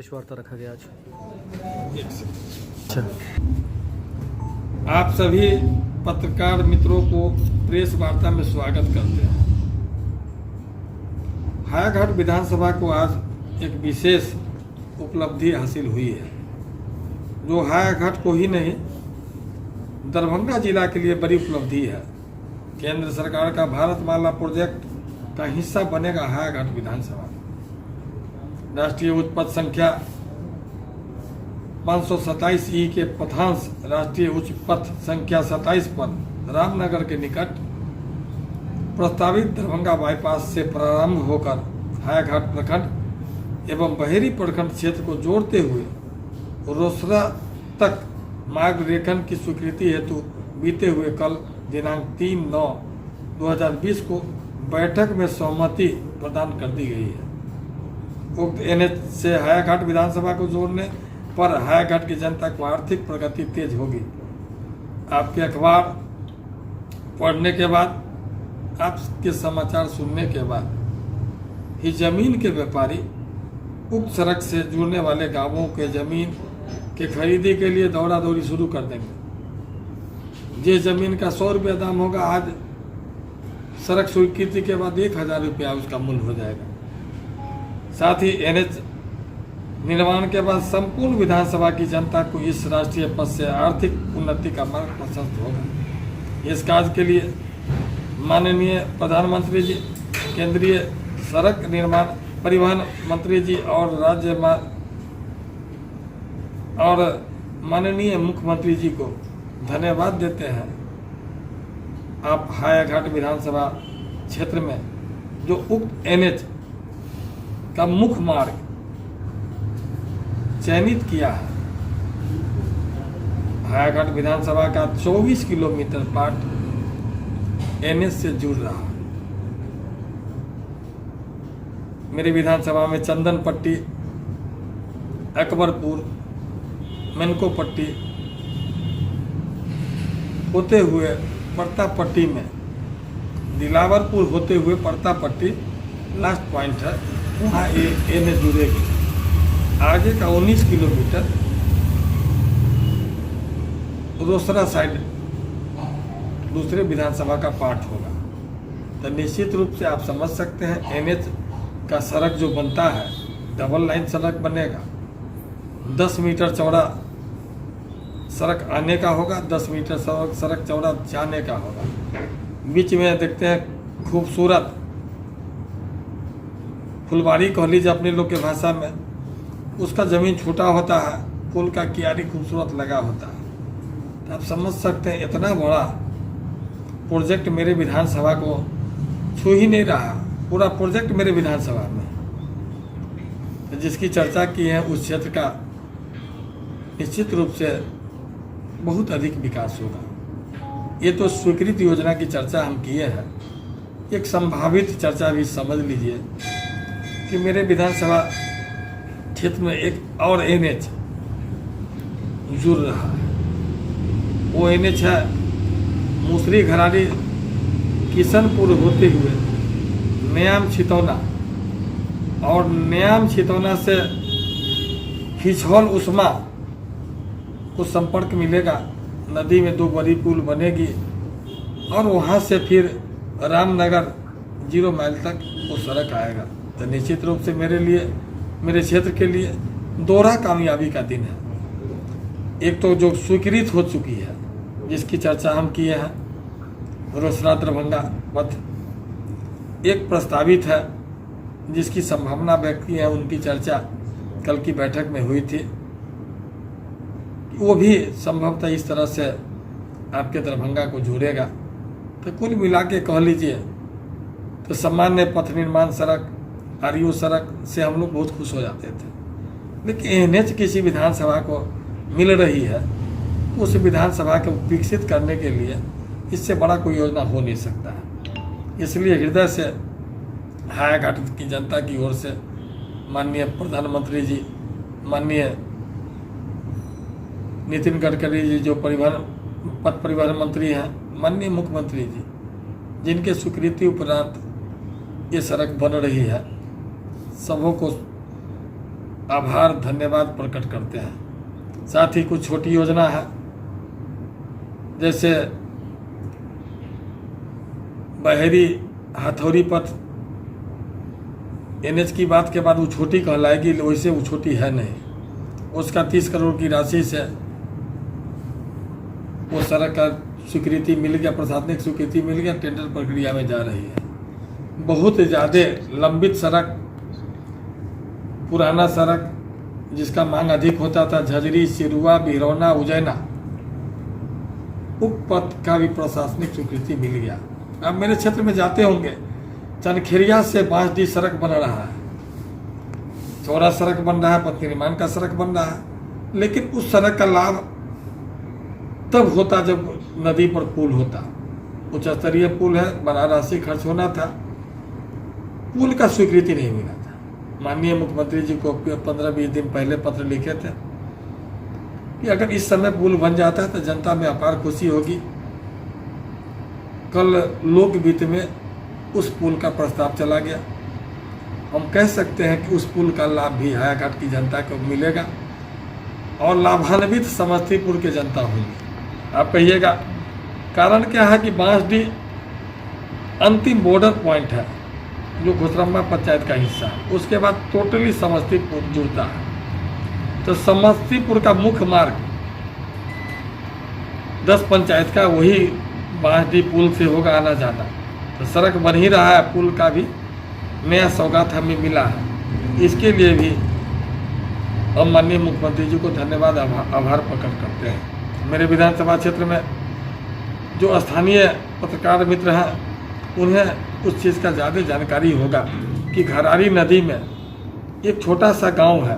Press वार्ता रखा गया आज। अच्छा, आप सभी पत्रकार मित्रों को प्रेस वार्ता में स्वागत करते हैं। हायाघाट विधानसभा को आज एक विशेष उपलब्धि हासिल हुई है, जो हायाघाट को ही नहीं दरभंगा जिला के लिए बड़ी उपलब्धि है। केंद्र सरकार का भारतमाला प्रोजेक्ट का हिस्सा बनेगा हायाघाट विधानसभा। राष्ट्रीय उच्च पथ संख्या 527E के पथांश राष्ट्रीय उच्च पथ संख्या 27 पर रामनगर के निकट प्रस्तावित दरभंगा बाईपास से प्रारंभ होकर हायाघाट प्रखंड एवं बहेरी प्रखंड क्षेत्र को जोड़ते हुए रोसड़ा तक मार्ग रेखन की स्वीकृति हेतु बीते हुए कल दिनांक 3/9/2020 को बैठक में सहमति प्रदान कर दी गई है। उक्त NH से हायाघाट विधानसभा को जोड़ने पर हायाघाट की जनता को आर्थिक प्रगति तेज होगी। आपके अखबार पढ़ने के बाद, आपके समाचार सुनने के बाद ही जमीन के व्यापारी उक्त सड़क से जुड़ने वाले गांवों के जमीन के खरीदी के लिए दौड़ा दौड़ी शुरू कर देंगे। जिस जमीन का 100 रुपया दाम होगा, आज सड़क स्वीकृति के बाद 1000 रुपया उसका मूल्य हो जाएगा। साथ ही NH निर्माण के बाद संपूर्ण विधानसभा की जनता को इस राष्ट्रीय पथ से आर्थिक उन्नति का मार्ग प्रशस्त होगा। इस कार्य के लिए माननीय प्रधानमंत्री जी, केंद्रीय सड़क निर्माण परिवहन मंत्री जी और माननीय मुख्यमंत्री जी को धन्यवाद देते हैं। आप हायाघाट विधानसभा क्षेत्र में जो उक्त NH का मुख्य मार्ग चयनित किया है, हायाघाट विधानसभा का 24 किलोमीटर पार्ट NH से जुड़ रहा है। मेरी विधानसभा में चंदन पट्टी, अकबरपुर, मेनको पट्टी होते हुए परता पट्टी में, दिलावरपुर होते हुए परता पट्टी लास्ट पॉइंट है, वहाँ NH जुड़ेगी। आगे का 19 किलोमीटर रोसड़ा साइड दूसरे विधानसभा का पार्ट होगा। तो निश्चित रूप से आप समझ सकते हैं, NH का सड़क जो बनता है, डबल लाइन सड़क बनेगा। 10 मीटर चौड़ा सड़क आने का होगा, 10 मीटर सड़क चौड़ा जाने का होगा। बीच में देखते हैं खूबसूरत फुलवारी कह लीजिए अपने लोग के भाषा में, उसका ज़मीन छोटा होता है, पुल का कियारी खूबसूरत लगा होता है। तो आप समझ सकते हैं, इतना बड़ा प्रोजेक्ट मेरे विधानसभा को छू ही नहीं रहा। पूरा प्रोजेक्ट मेरे विधानसभा में, तो जिसकी चर्चा की है, उस क्षेत्र का निश्चित रूप से बहुत अधिक विकास होगा। ये तो स्वीकृत योजना की चर्चा हम किए हैं। एक संभावित चर्चा भी समझ लीजिए कि मेरे विधानसभा क्षेत्र में एक और NH जुड़ रहा है। वो NH है मुसरी घरारी किशनपुर होते हुए न्याम छितौना, और न्याम छितौना से हिछौल उस्मा को संपर्क मिलेगा। नदी में 2 बड़ी पुल बनेगी और वहाँ से फिर रामनगर 0 माइल तक वो सड़क आएगा। तो निश्चित रूप से मेरे लिए, मेरे क्षेत्र के लिए दोहरा कामयाबी का दिन है। एक तो जो स्वीकृत हो चुकी है, जिसकी चर्चा हम किए हैं, रोसड़ा दरभंगा पथ, एक प्रस्तावित है जिसकी संभावना व्यक्त की है, उनकी चर्चा कल की बैठक में हुई थी। वो भी संभवतः इस तरह से आपके दरभंगा को जोड़ेगा। तो कुल मिला के कह लीजिए तो सामान्य पथ निर्माण सड़क, RU सड़क से हम लोग बहुत खुश हो जाते थे, लेकिन NH किसी विधानसभा को मिल रही है, तो उस विधानसभा को विकसित करने के लिए इससे बड़ा कोई योजना हो नहीं सकता है। इसलिए हृदय से हायाघाट की जनता की ओर से माननीय प्रधानमंत्री जी, माननीय नितिन गडकरी जी जो पथ परिवहन मंत्री हैं, माननीय मुख्यमंत्री जी, जिनके स्वीकृति उपरांत ये सड़क बन रही है, सबों को आभार धन्यवाद प्रकट करते हैं। साथ ही कुछ छोटी योजना है, जैसे बहेरी हथौड़ी पथ NH की बात के बाद वो छोटी कहलाएगी, वैसे वो छोटी है नहीं। उसका 30 करोड़ की राशि से वो सड़क का स्वीकृति मिल गया, प्रशासनिक स्वीकृति मिल गया, टेंडर प्रक्रिया में जा रही है। बहुत ज़्यादा लंबित सड़क, पुराना सड़क जिसका मांग अधिक होता था, झजरी, सिरुआ, बिरौना, उजैना, उप पथ का भी प्रशासनिक स्वीकृति मिल गया। अब मेरे क्षेत्र में जाते होंगे, चनखेरिया से बांसडीह सड़क बन रहा है, चौड़ा सड़क बन रहा है, पथ निर्माण का सड़क बन रहा है। लेकिन उस सड़क का लाभ तब होता जब नदी पर पुल होता। उच्च स्तरीय पुल है, बड़ा राशि खर्च होना था, पुल का स्वीकृति नहीं मिला था। माननीय मुख्यमंत्री जी को 15-20 दिन पहले पत्र लिखे थे कि अगर इस समय पुल बन जाता है तो जनता में अपार खुशी होगी। कल लोकवित्त में उस पुल का प्रस्ताव चला गया। हम कह सकते हैं कि उस पुल का लाभ भी हायाघाट की जनता को मिलेगा और लाभान्वित समस्तीपुर की जनता होगी। आप कहिएगा कारण क्या है कि बांसडीह अंतिम बॉर्डर पॉइंट है जो घुसरम्बा पंचायत का हिस्सा है, उसके बाद टोटली समस्तीपुर जुड़ता है। तो समस्तीपुर का मुख्य मार्ग 10 पंचायत का वही बांसडीह पुल से होगा आना जाना। तो सड़क बन ही रहा है, पुल का भी नया सौगात हमें मिला है। इसके लिए भी हम माननीय मुख्यमंत्री जी को धन्यवाद आभार प्रकट करते हैं। मेरे विधानसभा क्षेत्र में जो स्थानीय पत्रकार मित्र हैं उन्हें उस चीज़ का ज़्यादा जानकारी होगा कि घरारी नदी में एक छोटा सा गांव है।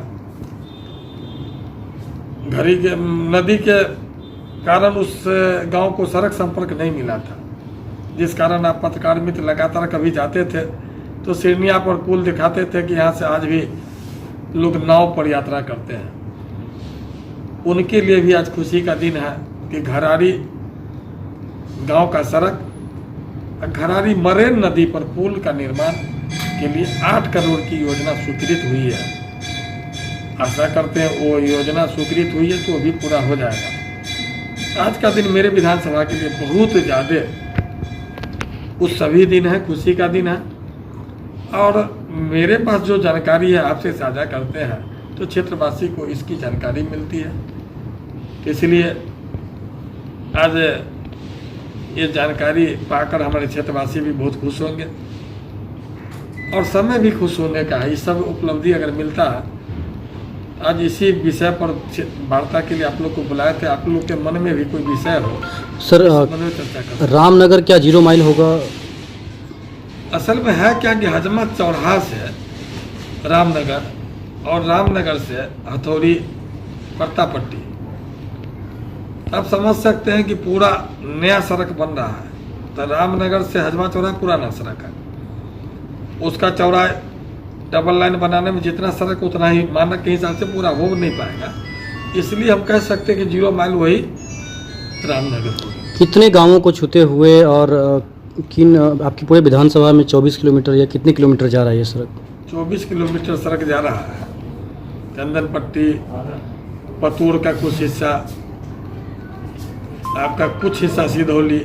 घरी के नदी के कारण उस गांव को सड़क संपर्क नहीं मिला था, जिस कारण आप पत्रकार मित्र लगातार कभी जाते थे तो सिरनिया पर पुल दिखाते थे कि यहाँ से आज भी लोग नाव पर यात्रा करते हैं। उनके लिए भी आज खुशी का दिन है कि घरारी गांव का सड़क, घरारी मरेन नदी पर पुल का निर्माण के लिए 8 करोड़ की योजना स्वीकृत हुई है। आशा करते हैं वो योजना स्वीकृत हुई है तो वो भी पूरा हो जाएगा। आज का दिन मेरे विधानसभा के लिए बहुत ज़्यादा उस सभी दिन है, खुशी का दिन है। और मेरे पास जो जानकारी है आपसे साझा करते हैं तो क्षेत्रवासी को इसकी जानकारी मिलती है। इसलिए आज ये जानकारी पाकर हमारे क्षेत्रवासी भी बहुत खुश होंगे और समय भी खुश होने का है। ये सब उपलब्धि अगर मिलता है, आज इसी विषय पर वार्ता के लिए आप लोग को बुलाए थे। आप लोग के मन में भी कोई विषय हो सर, चर्चा कर। रामनगर क्या 0 माइल होगा? असल में है क्या कि हजमत चौराहा से रामनगर और रामनगर से हथौड़ी परतापट्टी, आप समझ सकते हैं कि पूरा नया सड़क बन रहा है। तो रामनगर से हजमा चौराहा पुराना सड़क है, उसका चौराहा डबल लाइन बनाने में जितना सड़क उतना ही मानक के हिसाब से पूरा हो नहीं पाएगा। इसलिए हम कह सकते हैं कि 0 माइल वही रामनगर होगी। कितने गांवों को छूते हुए और किन आपकी पूरे विधानसभा में 24 किलोमीटर या कितने किलोमीटर जा रहा है ये सड़क? 24 किलोमीटर सड़क जा रहा है। चंदन पट्टी, पतूर का कुछ हिस्सा, आपका कुछ हिस्सा सिधौली,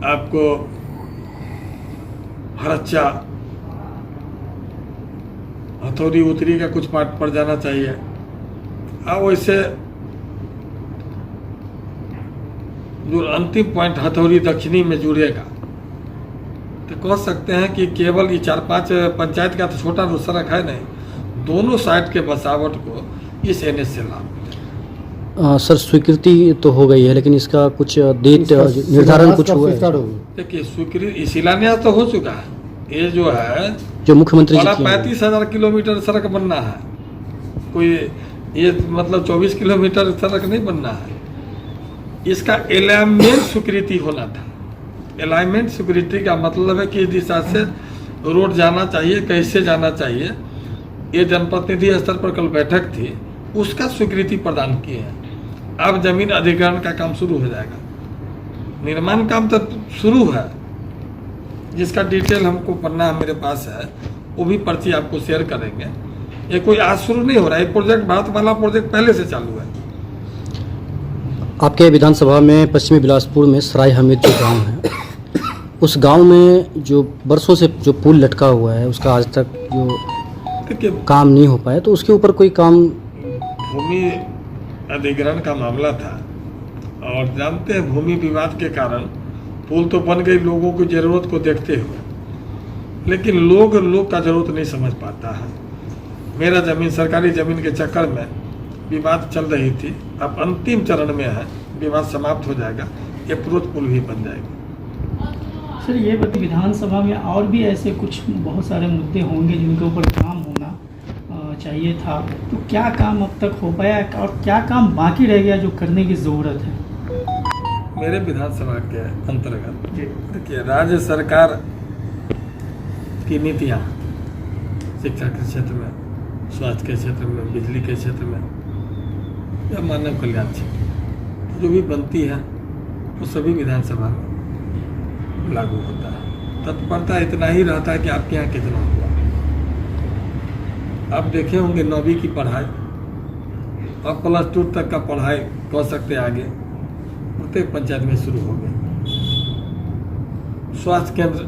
आपको हरच्चा, हथौड़ी उतरी का कुछ पार्ट पड़ जाना चाहिए। अब वैसे जो अंतिम पॉइंट हथौड़ी दक्षिणी में जुड़ेगा तो कह सकते हैं कि केवल ये 4-5 पंचायत का तो छोटा तो सड़क है नहीं, दोनों साइड के बसावट को इस NH से लाभ। सर, स्वीकृति तो हो गई है लेकिन इसका कुछ डेट निर्धारण कुछ हुआ है? देखिए, स्वीकृति शिलान्यास तो हो चुका है। ये जो है जो मुख्यमंत्री जी 35,000 किलोमीटर सड़क बनना है, कोई ये मतलब 24 किलोमीटर सड़क नहीं बनना है। इसका अलाइनमेंट स्वीकृति होना था। अलाइनमेंट स्वीकृति का मतलब है कि इस दिशा से रोड जाना चाहिए, कैसे जाना चाहिए। ये जनप्रतिनिधि स्तर पर कल बैठक थी, उसका स्वीकृति प्रदान किए हैं। अब जमीन अधिग्रहण का काम शुरू हो जाएगा। निर्माण काम तो शुरू है, जिसका डिटेल हमको पढ़ना मेरे पास है, वो भी पर्ची आपको शेयर करेंगे। ये कोई आज शुरू नहीं हो रहा है, ये प्रोजेक्ट भारतमाला प्रोजेक्ट पहले से चालू है। आपके विधानसभा में पश्चिमी बिलासपुर में सराय हमीद जो गांव है, उस गांव में जो बरसों से जो पुल लटका हुआ है उसका आज तक जो देखिए, काम नहीं हो पाया, तो उसके ऊपर कोई काम? भूमि अधिग्रहण का मामला था और जानते हैं भूमि विवाद के कारण पुल तो बन गई लोगों की ज़रूरत को देखते हुए, लेकिन लोग का ज़रूरत नहीं समझ पाता है। मेरा ज़मीन सरकारी ज़मीन के चक्कर में विवाद चल रही थी, अब अंतिम चरण में है, विवाद समाप्त हो जाएगा, ये अप्रोच पुल भी बन जाएगी। सर ये विधानसभा में और भी ऐसे कुछ बहुत सारे मुद्दे होंगे जिनके ऊपर काम होना चाहिए था, तो क्या काम अब तक हो पाया और क्या काम बाकी रह गया जो करने की ज़रूरत है? मेरे विधानसभा के अंतर्गत देखिए, राज्य सरकार की नीतियाँ शिक्षा के क्षेत्र में, स्वास्थ्य के क्षेत्र में, बिजली के क्षेत्र में या मानव कल्याण क्षेत्र जो भी बनती है वो सभी विधानसभा में लागू होता है। तत्परता इतना ही रहता है कि आपके यहाँ कितना हुआ। आप देखे होंगे 9वीं की पढ़ाई और +2 तक का पढ़ाई कह सकते आगे प्रत्येक पंचायत में शुरू हो गए। स्वास्थ्य केंद्र,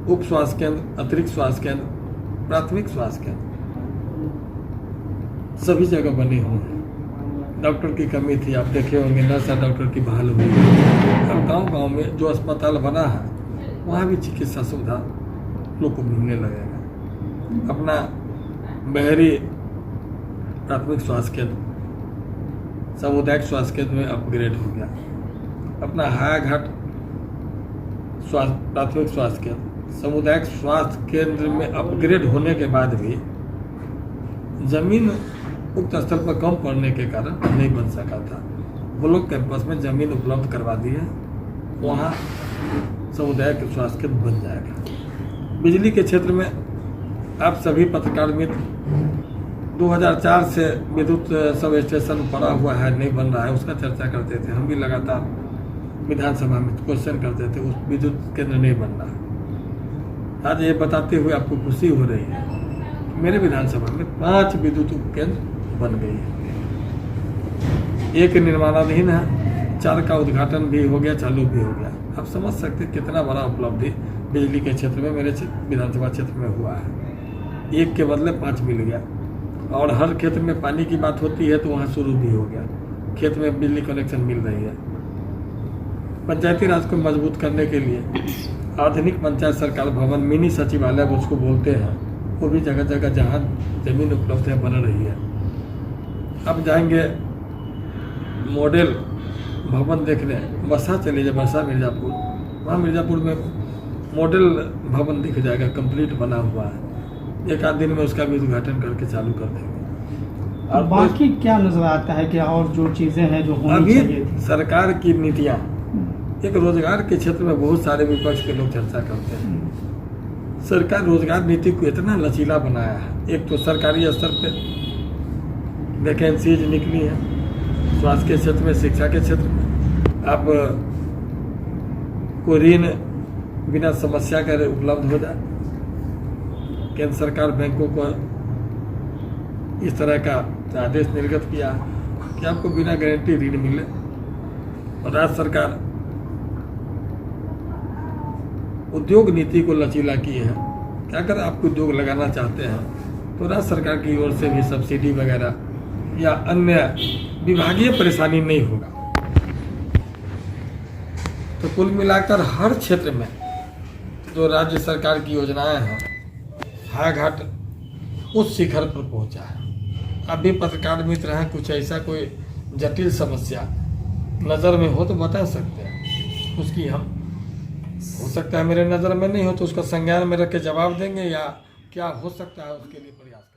उप स्वास्थ्य केंद्र, अतिरिक्त स्वास्थ्य केंद्र, प्राथमिक स्वास्थ्य केंद्र सभी जगह बने हुए हैं। डॉक्टर की कमी थी, आप देखे होंगे, नर्स डॉक्टर की बहाल हुई। अब गांव-गांव में जो अस्पताल बना है वहाँ भी चिकित्सा सुविधा लोग को मिलने लगेगा। अपना बहरी प्राथमिक स्वास्थ्य केंद्र सामुदायिक स्वास्थ्य केंद्र में अपग्रेड हो गया। अपना हायाघाट प्राथमिक स्वास्थ्य केंद्र सामुदायिक स्वास्थ्य केंद्र में अपग्रेड होने के बाद भी जमीन उक्त स्थल पर कम पड़ने के कारण नहीं बन सका था। ब्लॉक कैंपस में जमीन उपलब्ध करवा दी है, वहाँ सामुदायिक स्वास्थ्य केंद्र बन जाएगा। बिजली के क्षेत्र में आप सभी पत्रकार मित्र 2004 से विद्युत सब स्टेशन पड़ा हुआ है, नहीं बन रहा है, उसका चर्चा करते थे। हम भी लगातार विधानसभा में क्वेश्चन करते थे, उस विद्युत केंद्र नहीं बन रहा। आज ये बताते हुए आपको खुशी हो रही है, मेरे विधानसभा में 5 विद्युत उपकेंद्र बन गई है। एक निर्माणाधीन है, 4 का उद्घाटन भी हो गया, चालू भी हो गया। आप समझ सकते हैं कितना बड़ा उपलब्धि बिजली के क्षेत्र में मेरे विधानसभा क्षेत्र में हुआ है। 1 के बदले 5 मिल गया। और हर क्षेत्र में पानी की बात होती है तो वहाँ शुरू भी हो गया, खेत में बिजली कनेक्शन मिल रही है। पंचायती राज को मजबूत करने के लिए आधुनिक पंचायत सरकार भवन, मिनी सचिवालय उसको बोलते हैं, वो भी जगह जगह जहाँ जमीन उपलब्ध है बन रही है। अब जाएंगे मॉडल भवन देखने, बसा चले जाए, बसा मिर्ज़ापुर, वहाँ मिर्ज़ापुर में मॉडल भवन दिख जाएगा, कंप्लीट बना हुआ है। एक आध दिन में उसका भी उद्घाटन करके चालू कर देंगे। और बाकी क्या नजर आता है कि और जो चीज़ें हैं जो होनी चाहिए थी? सरकार की नीतियाँ, एक रोजगार के क्षेत्र में बहुत सारे विपक्ष के लोग चर्चा करते हैं। सरकार रोजगार नीति को इतना लचीला बनाया है। एक तो सरकारी स्तर पे वैकेंसीज निकली है, स्वास्थ्य के क्षेत्र में, शिक्षा के क्षेत्र में। अब कोई ऋण बिना समस्या के उपलब्ध हो जाए। केंद्र सरकार बैंकों को इस तरह का आदेश निर्गत किया कि आपको बिना गारंटी ऋण मिले। और राज्य सरकार उद्योग नीति को लचीला की है कि अगर आप उद्योग लगाना चाहते हैं तो राज्य सरकार की ओर से भी सब्सिडी वगैरह या अन्य विभागीय परेशानी नहीं होगा। तो कुल मिलाकर हर क्षेत्र में जो राज्य सरकार की योजनाएं हैं, हायाघाट उस शिखर पर पहुंचा है। अब भी पत्रकार मित्र हैं, कुछ ऐसा कोई जटिल समस्या नज़र में हो तो बता सकते हैं, उसकी हम हो सकता है मेरे नज़र में नहीं हो तो उसका संज्ञान में रख के जवाब देंगे या क्या हो सकता है उसके लिए प्रयास करेंगे।